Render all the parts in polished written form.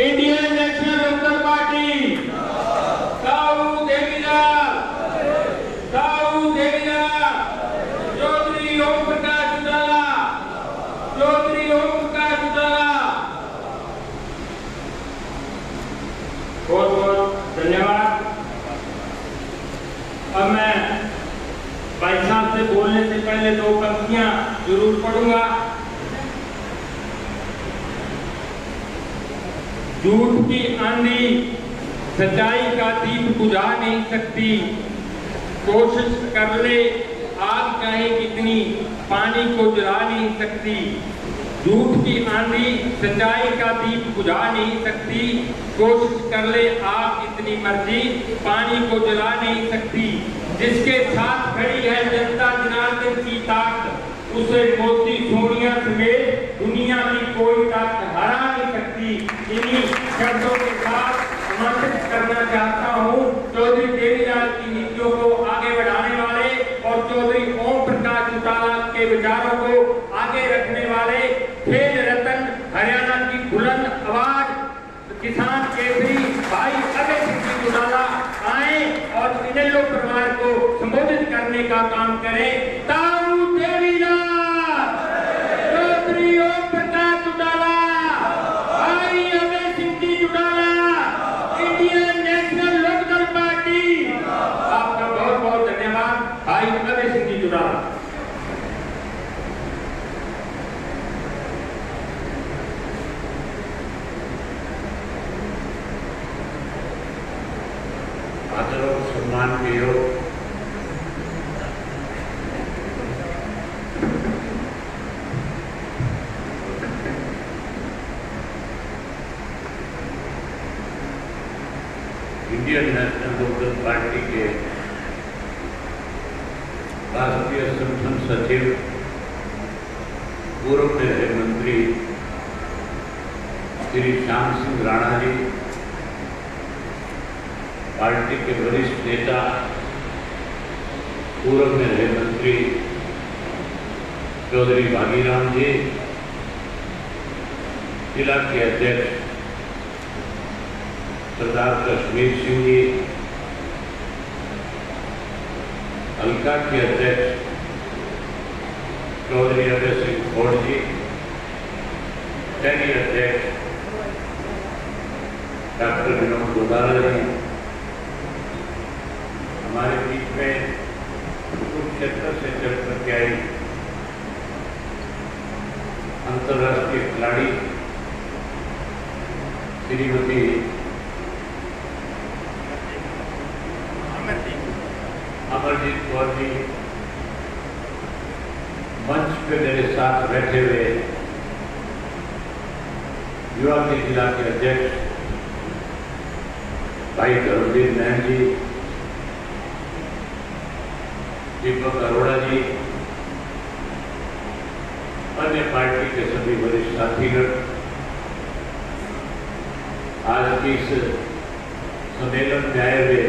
Indian national Lok Dal party Sahu Devi Lal Chaudhary Om Prakash Chautala बहुत बहुत धन्यवाद। अब मैं भाई साहब से बोलने से पहले दो पंक्तियां जरूर पढ़ूंगा। झूठ की आंधी सच्चाई का दीप बुझा नहीं सकती, कोशिश कर ले आग चाहे कितनी पानी को जला नहीं सकती। झूठ की आंधी सच्चाई का दीप बुझा नहीं सकती, कोशिश कर ले आग इतनी मर्जी पानी को जला नहीं सकती। जिसके साथ खड़ी है जनता जनार्दन की ताकत, उसे मोदी सोनिया समेत दुनिया की कोई ताकत हरा नहीं सकती। इन्हीं शब्दों के साथ आमंत्रित करना चाहता हूँ चौधरी देवीलाल की नीतियों को आगे बढ़ाने वाले और चौधरी ओम प्रकाश चौटाला के विचारों को आगे रखने वाले खेल रत्न हरियाणा की बुलंद आवाज किसान केसरी भाई अभय सिंह जी चौटाला आए और इनेलो परिवार को संबोधित करने का काम करें। ताऊ देवीलाल, चौधरी ओम प्रकाश चौटाला, भाई Abhay Singh ji Chautala, Indian national Lok Dal party. आपका बहुत बहुत धन्यवाद भाई अभय सिंह जी चौटाला। सम्मान के योग इंडियन नेशनल लोकदल पार्टी के राष्ट्रीय संगठन सचिव पूर्व गृह मंत्री श्री श्याम सिंह राणा जी, पार्टी के वरिष्ठ नेता पूर्व में रहे मंत्री चौधरी भागीराम जी, जिला के अध्यक्ष सरदार कश्मीर सिंह जी, हल्का के अध्यक्ष चौधरी अभय सिंह खोड़ जी, शहरी अध्यक्ष डॉक्टर विनोद गोदारा जी, हमारे बीच में कुरुक्षेत्र से चल करके आई अंतर्राष्ट्रीय खिलाड़ी श्रीमती अमरजीत कौर जी, मंच पे मेरे साथ बैठे हुए युवा के जिला के अध्यक्ष भाई धर्मवीर नैन जी, दीपक अरोड़ा जी, अन्य पार्टी के सभी वरिष्ठ साथीगण, आज की इस सम्मेलन में आए हुए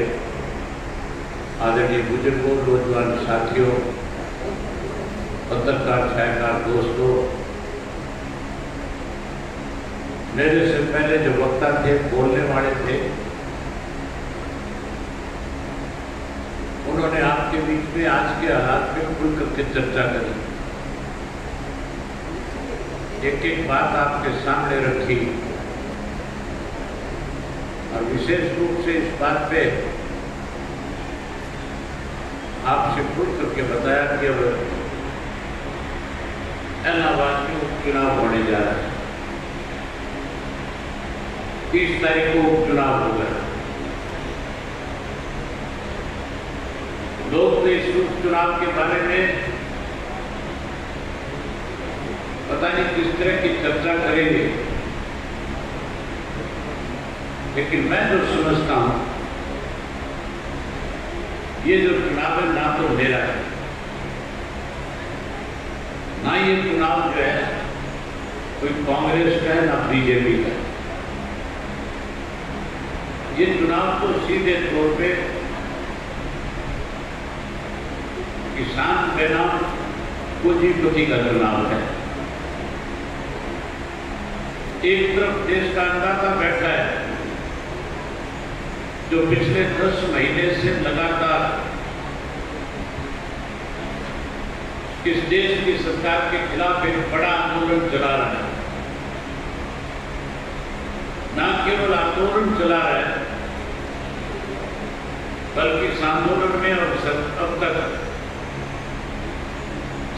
आदरणीय बुजुर्गों, नौजवान साथियों, पत्रकार छायाकार दोस्तों, मेरे से पहले जो वक्ता थे, बोलने वाले थे, उन्होंने आपके बीच में आज के हालात में खुल करके चर्चा करी, एक एक बात आपके सामने रखी और विशेष रूप से इस बात पे आपसे खुल करके बताया कि अब इलाहाबाद में उपचुनाव होने जा रहा है। 30 तारीख को उपचुनाव होगा। लोग तो इस उपचुनाव के बारे में पता नहीं किस तरह की चर्चा करेंगे, लेकिन मैं जो समझता हूं, ये जो चुनाव है ना तो मेरा है, ना ये चुनाव जो है कोई कांग्रेस का है ना बीजेपी का। ये चुनाव तो सीधे तौर पे किसान बनाम पूंजीपति का चुनाव है। एक तरफ देश का अन्नदाता बैठा जो पिछले 10 महीने से लगातार इस देश की सरकार के खिलाफ एक बड़ा आंदोलन चला रहा है, न केवल आंदोलन चला रहा है बल्कि इस आंदोलन में अब तक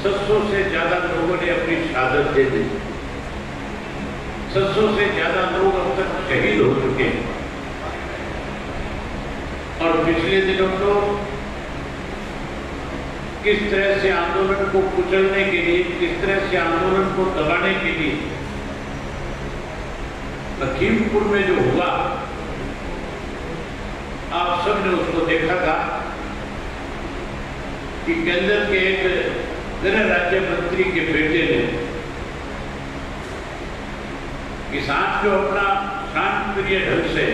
700 से ज्यादा लोगों ने अपनी शहादत दे दी। 700 से ज्यादा लोग अब तक शहीद हो चुके हैं। और पिछले दिनों तो किस तरह से आंदोलन को कुचलने के लिए, किस तरह से आंदोलन को दबाने के लिए लखीमपुर में जो हुआ, आप सबने उसको देखा था कि केंद्र के एक गृह राज्य मंत्री के बेटे ने किसान जो अपना शांतिप्रिय ढंग से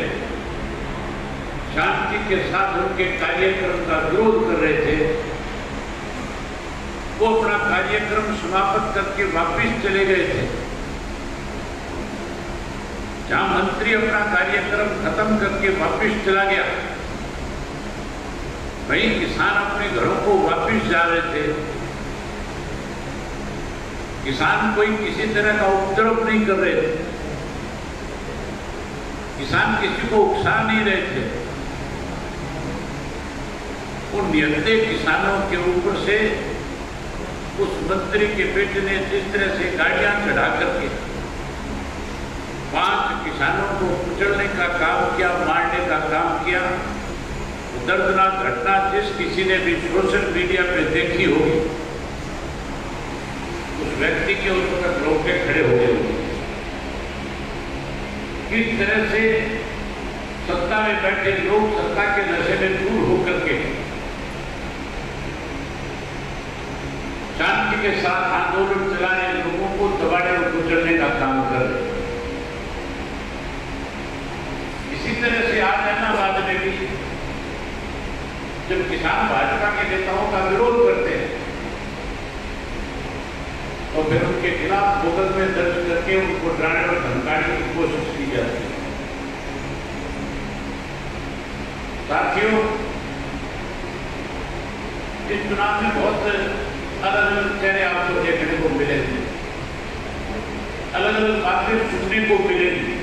शांति के साथ उनके कार्यक्रम का विरोध कर रहे थे, वो अपना कार्यक्रम समाप्त करके वापस चले गए थे। जहां मंत्री अपना कार्यक्रम खत्म करके वापस चला गया, वहीं किसान अपने घरों को वापस जा रहे थे। किसान कोई किसी तरह का उपद्रव नहीं कर रहे थे, किसान किसी को उकसा नहीं रहे थे। उन निहत्थे किसानों के ऊपर से उस मंत्री के बेटे ने जिस तरह से गाड़ियां चढ़ा करके 5 किसानों को कुचलने का काम किया, मारने का काम किया, दर्दनाक घटना जिस किसी ने भी सोशल मीडिया पे देखी होगी, उस व्यक्ति के उस वक्त रोके खड़े हो गए। किस तरह से सत्ता में बैठे लोग सत्ता के नशे में दूर होकर के शांति के साथ आंदोलन चलाने, लोगों को दबाने और कुचलने का काम कर रहे। इसी तरह से आज अहमदाबाद में भी जब किसान भाजपा के नेताओं का विरोध करते हैं तो फिर उनके खिलाफ मुकदमे दर्ज करके उनको डराने और धमकाने की कोशिश की जाती है। साथियों, इस चुनाव में बहुत अलग अलग चेहरे आपको देखने को मिलेंगे, अलग अलग बातें सुनने को मिलेंगी।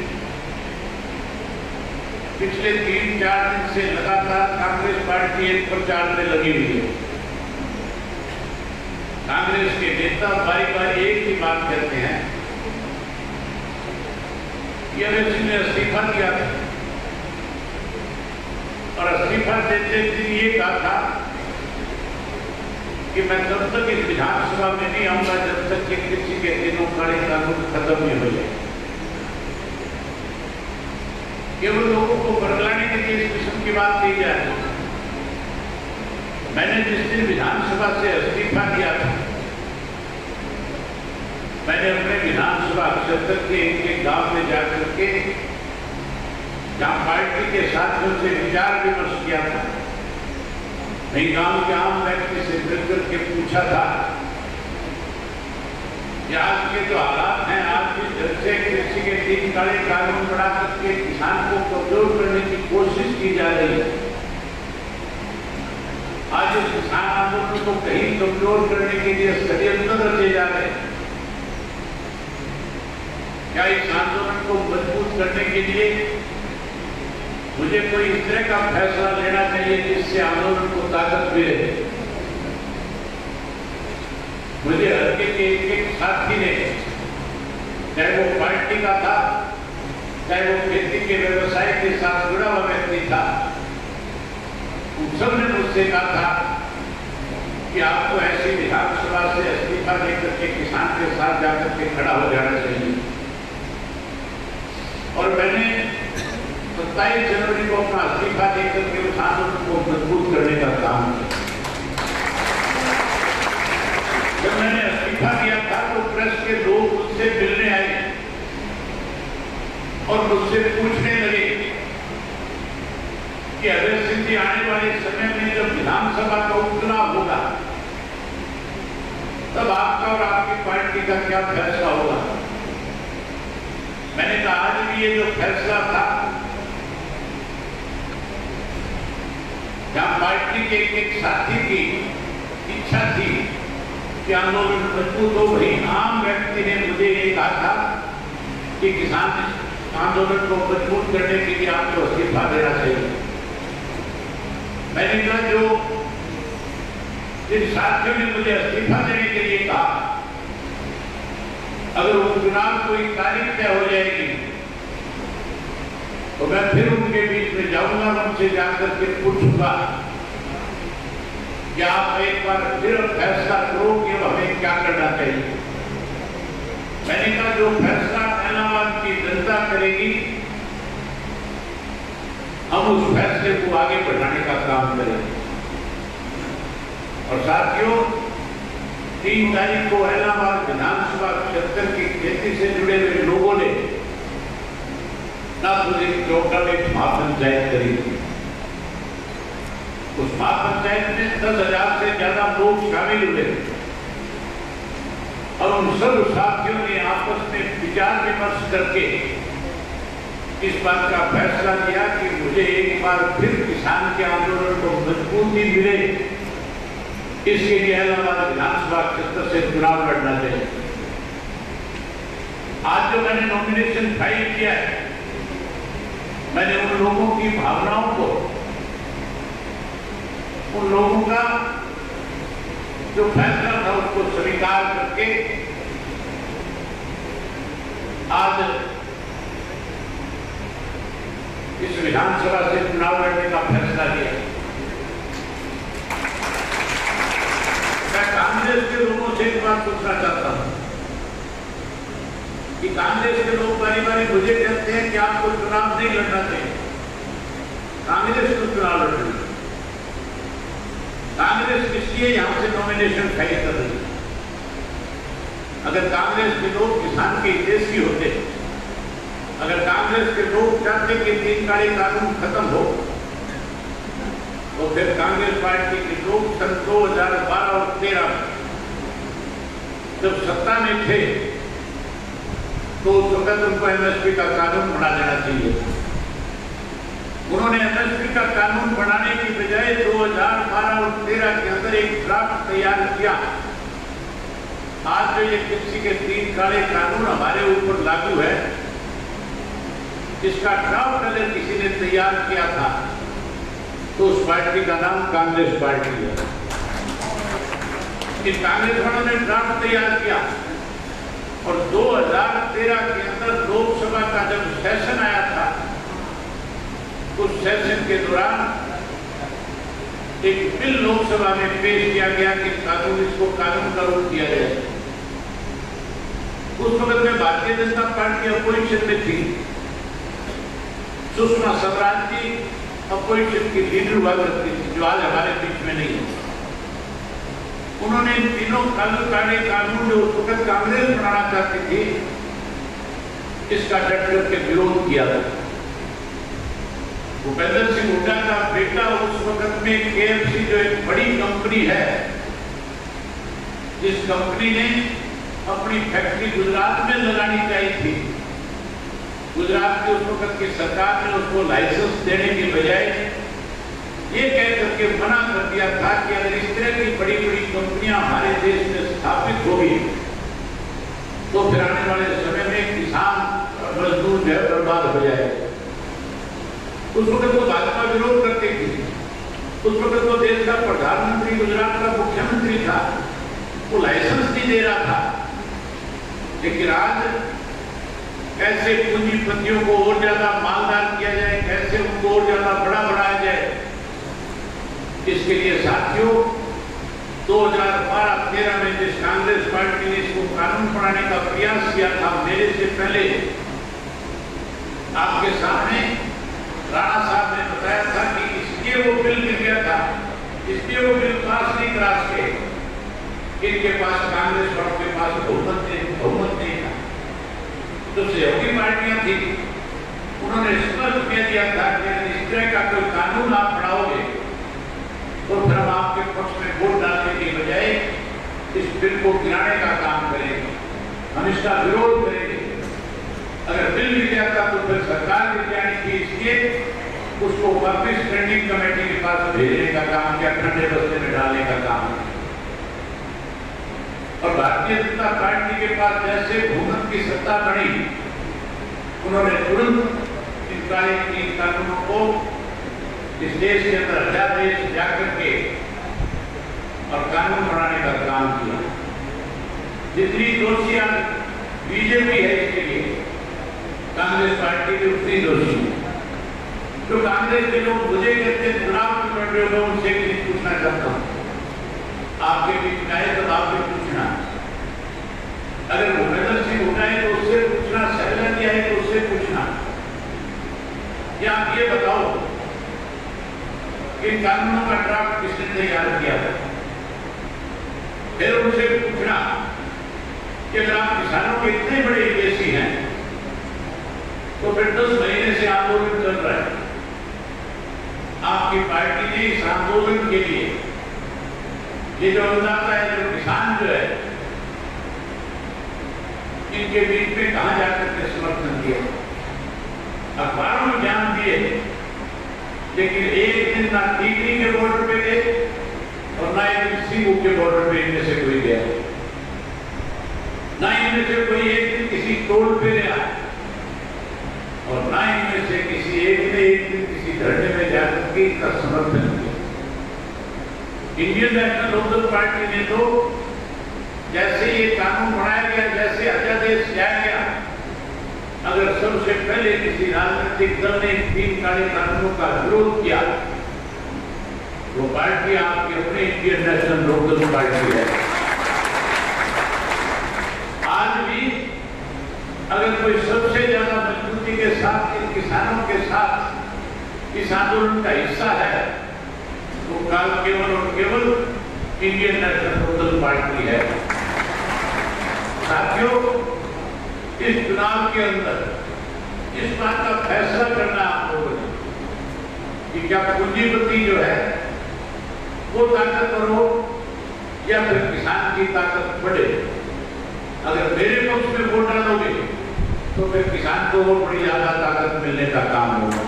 पिछले 3-4 दिन से लगातार कांग्रेस पार्टी एक प्रचार में लगी हुई है। कांग्रेस के नेता बारी बारी एक ही बात कहते हैं कि अभय सिंह ने इस्तीफा दिया था और इस्तीफा देते दिन ये कहा था कि मैं तब तक इस विधानसभा में नहीं आऊंगा जब तक कि किसी के दिनों काले कानून खत्म नहीं हो जाए। केवल लोगों को बरगलाने के लिए इस किस्म की बात की जाए। मैंने जिस दिन विधानसभा से इस्तीफा दिया था, मैंने अपने विधानसभा क्षेत्र के एक गांव में जाकर के जहां पार्टी के साथियों से विचार विमर्श किया था, मैं गांव के आम व्यक्ति से मिलकर के पूछा था कि आज के जो हालात हैं, आज भी जब से कृषि के 3 काले कानून बना करके किसान को कमजोर करने की कोशिश की जा रही है, आज इस किसान आंदोलन को कहीं कमजोर करने के लिए षड्यंत्र रचे जा रहे हैं। क्या इस आंदोलन को मजबूत करने के लिए मुझे कोई इस तरह का फैसला लेना चाहिए जिससे आंदोलन को ताकत मिले? मुझे हल्के के एक साथी ने, चाहे वो पार्टी का था, चाहे वो खेती के व्यवसाय के साथ जुड़ा हुआ व्यक्ति था, उन सब ने मुझसे कहा था कि आपको ऐसी विधानसभा से इस्तीफा देकर के किसान के साथ जाकर के खड़ा हो जाना चाहिए। और मैंने 27 जनवरी को अपना इस्तीफा देकर के उस आंदोलन को मजबूत करने का काम किया। जब मैंने इस्तीफा दिया था तो प्रेस के लोग मुझसे मिलने आए और मुझसे पूछने लगे कि अभय सिंह जी, आने वाले समय में जब विधानसभा का उपचुनाव होगा तब आपका और आपकी पार्टी का क्या फैसला होगा? मैंने कहा आज भी ये जो फैसला था जहां पार्टी के एक साथी की इच्छा थी कि आंदोलन मजबूत हो, वही आम व्यक्ति ने मुझे ये कहा था कि किसान आंदोलन को मजबूत करने के लिए आपको इस्तीफा देना चाहिए। मैंने कहा जो जिन साथियों ने मुझे इस्तीफा देने के लिए कहा, अगर उपचुनाव कोई तारीख तय हो जाएगी तो मैं फिर उनके बीच में जाऊंगा, उनसे जाकर के पूछूंगा कि आप एक बार फिर फैसला करो कि हमें क्या करना चाहिए। मैंने कहा जो फैसला इलाहाबाद की जनता करेगी, हम उस फैसले को आगे बढ़ाने का काम करेंगे। और साथियों, 3 तारीख को इलाहाबाद विधानसभा क्षेत्र की खेती से जुड़े हुए लोगों ने नाथुराम चौका में महापंचायत करी थी। उस महापंचायत में 10,000 से ज्यादा लोग शामिल हुए और उन सब साथियों ने आपस में विचार विमर्श करके इस बात का फैसला किया कि मुझे एक बार फिर किसान के आंदोलन को मजबूती मिले, इसके लिए इलाहाबाद विधानसभा क्षेत्र से चुनाव लड़ना चाहिए। आज जो मैंने नॉमिनेशन फाइल किया है, मैंने उन लोगों की भावनाओं को, उन लोगों का जो फैसला था उसको स्वीकार करके आज इस विधानसभा से चुनाव लड़ने का फैसला लिया। मैं कांग्रेस के लोगों से एक बात पूछना चाहता हूं कि कांग्रेस के लोग बारी बारी मुझे कहते हैं कि आपको चुनाव नहीं लड़ना चाहिए। कांग्रेस को चुनाव लड़ना, कांग्रेस इसलिए यहां से नॉमिनेशन फाइल कर रही है। अगर कांग्रेस के लोग किसान के हितैषी होते, अगर कांग्रेस के लोग चाहते कि 3 काले कानून खत्म हो, तो फिर कांग्रेस पार्टी के लोग सन 2012 और 2013 जब सत्ता में थे तो उस वक्त उनको एमएसपी का कानून बना देना चाहिए। उन्होंने एमएसपी का कानून बनाने की बजाय 2012 और 2013 के अंदर एक ड्राफ्ट तैयार किया। आज जो ये कृषि के 3 काले कानून हमारे ऊपर लागू है, इसका ड्राफ्ट अगर किसी ने तैयार किया था तो उस पार्टी का नाम कांग्रेस पार्टी है। इस कांग्रेस वालों ने ड्राफ्ट तैयार किया और 2013 के अंदर लोकसभा का जब सेशन आया था, उस सेशन के दौरान एक बिल लोकसभा में पेश किया गया कि कानून, इसको कानून का रूप दिया जाए। उस वक्त में भारतीय जनता पार्टी अपोजिशन में थी। सुषमा स्वराज जी अपोजिशन की लीडर हुआ करती थी, जो आज हमारे बीच में नहीं है। उन्होंने इन तीनों काले कानून जो उस वक्त कांग्रेस बनाना चाहती थी, इसका डट करके विरोध किया था। भूपेंद्र सिंह हुड्डा का बेटा उस वक्त में केएफसी जो एक बड़ी कंपनी है, जिस कंपनी ने अपनी फैक्ट्री गुजरात में लगानी चाहिए थी, गुजरात की उस वक्त की सरकार ने उसको लाइसेंस देने की बजाय ये कह करके मना कर दिया था कि अगर इस तरह की बड़ी बड़ी कंपनियां हमारे देश में स्थापित होगी तो फिर आने वाले समय में किसान मजदूर जो है बर्बाद हो जाए। उस वक्त वो भाजपा विरोध करती थी। उस वक्त वो देश का प्रधानमंत्री, गुजरात का मुख्यमंत्री था, वो लाइसेंस नहीं दे रहा था। लेकिन आज कैसे पूंजीपतियों को और ज्यादा मालदार किया जाए, कैसे उनको और ज्यादा बड़ा बनाया जाए, इसके लिए साथियों 2012-13 में जिस कांग्रेस पार्टी ने इसको कानून बनाने का प्रयास किया था, मेरे से पहले आपके सामने राणा साहब ने बताया था कि इसलिए वो बिल मिल गया था, इसलिए वो बिल पास नहीं करा सके, इनके पास, कांग्रेस वालों के पास बहुमत नहीं था। जो सहयोगी पार्टियां थी, उन्होंने स्पष्ट कह दिया था कि इस तरह का कोई कानून आप बढ़ाओगे तो फिर हम आपके पक्ष में वोट डालने की बजाय इस बिल को गिराने का काम करेंगे, हम इसका विरोध करेंगे। अगर बिल गिर जाता तो फिर सरकार गिर जानी थी, इसलिए उसको वापिस स्टैंडिंग कमेटी के पास भेजने का काम किया, ठंडे बस्ते में डालने का काम। और भारतीय जनता पार्टी के पास जैसे हुकूमत की सत्ता बढ़ी, उन्होंने तुरंत इन कानूनों को इस देश के अंदर अध्यादेश जाकर के और कानून बनाने का काम किया। जितनी दोषियां बीजेपी है इसके लिए, कांग्रेस पार्टी भी उतनी दोषी है। जो कांग्रेस के लोग मुझे कहते हैं चुनाव क्यों लड़ रहे हो, उनसे भी पूछना चाहता हूँ। आपके बीच आए तो आपसे पूछना, अगर भूपेंद्र सिंह उठाए तो उससे पूछना, सहला जी आए तो उससे पूछना। या आप ये बताओ कि कानूनों का ड्राफ्ट किसने तैयार किया था? फिर उनसे पूछना कि अगर आप किसानों के इतने बड़े हितैषी हैं तो फिर 10 महीने से आंदोलन चल रहा है। आपकी पार्टी ने इस आंदोलन के लिए ये जो अंदाजा है, जो किसान जो है, इनके बीच में कहां जाकर के समर्थन दिया, अखबारों में ध्यान दिए, लेकिन एक दिन ना टीकरी के बॉर्डर पे गए और ना एक सीबू के बॉर्डर पे इनमें से कोई गया, ना इनमें से कोई एक दिन किसी टोल पे गया, और ना इनमें से किसी एक ने एक दिन किसी धरने में जाकर के इसका समर्थन किया। इंडियन नेशनल लोकदल पार्टी ने तो जैसे ये कानून बनाया गया, जैसे अध्यादेश लाया गया, अगर सबसे पहले किसी राजनीतिक दल ने 3 काले कानूनों का विरोध किया, वो पार्टी आपकी अपनी इंडियन नेशनल लोकदल पार्टी है। आज भी अगर कोई सबसे ज्यादा मजबूती के साथ इन किसानों के साथ इस आंदोलन का हिस्सा है, वो केवल और केवल इंडियन नेशनल लोकदल पार्टी है। साथियों, इस चुनाव के अंदर इस बात का फैसला करना आप लोगों ने कि क्या पूंजीपति जो है वो ताकतवर हो या फिर किसान की ताकत बढ़े। अगर मेरे पक्ष में वोट डालोगे तो फिर किसान को और बड़ी ज्यादा ताकत मिलने का काम होगा।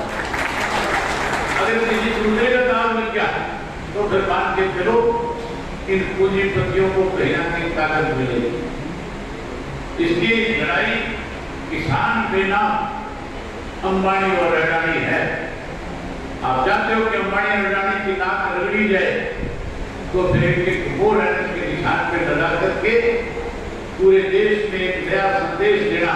अगर किसी दूसरे का दाव मिल गया तो फिर मान के चलो इन पूंजीपतियों को कहीं ना कहीं ताकत मिलेगी। इसकी लड़ाई किसान बिना अंबानी और अडानी है। आप जानते हो कि अंबानी और अडानी की नाक रगड़ी जाए तो फिर एक वो रहने के निशान पे लगा करके पूरे देश में एक नया संदेश देना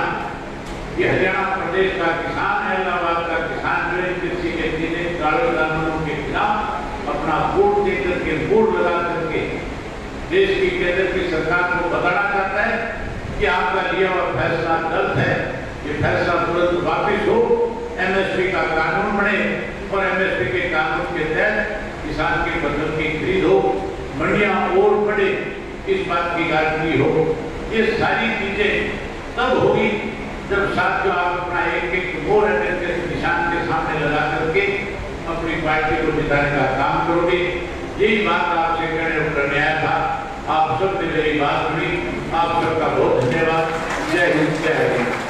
कि हरियाणा प्रदेश का किसान है, इलाहाबाद का किसान जो है कृषि के 3 काले कानूनों के खिलाफ अपना वोट देकर के वोट लगा करके देश की केंद्र की सरकार को बताना चाहता है कि आपका लिया हुआ फैसला गलत है। ये फैसला तुरंत वापिस हो, एमएसपी का कानून बने और एमएसपी के कानून के तहत किसान की फसल की खरीद हो, मंडियां और बढ़े, इस बात की गारंटी हो। ये सारी चीजें तब होगी जब साथियों आप अपना एक वोट किसान के सामने लगा करके अपनी पार्टी को जिताने का काम करोगे। यही बात आपसे करने आया था। आप सबने मेरी बात सुनी। आप सबका बहुत धन्यवाद। जय हिंद, जय हिंद।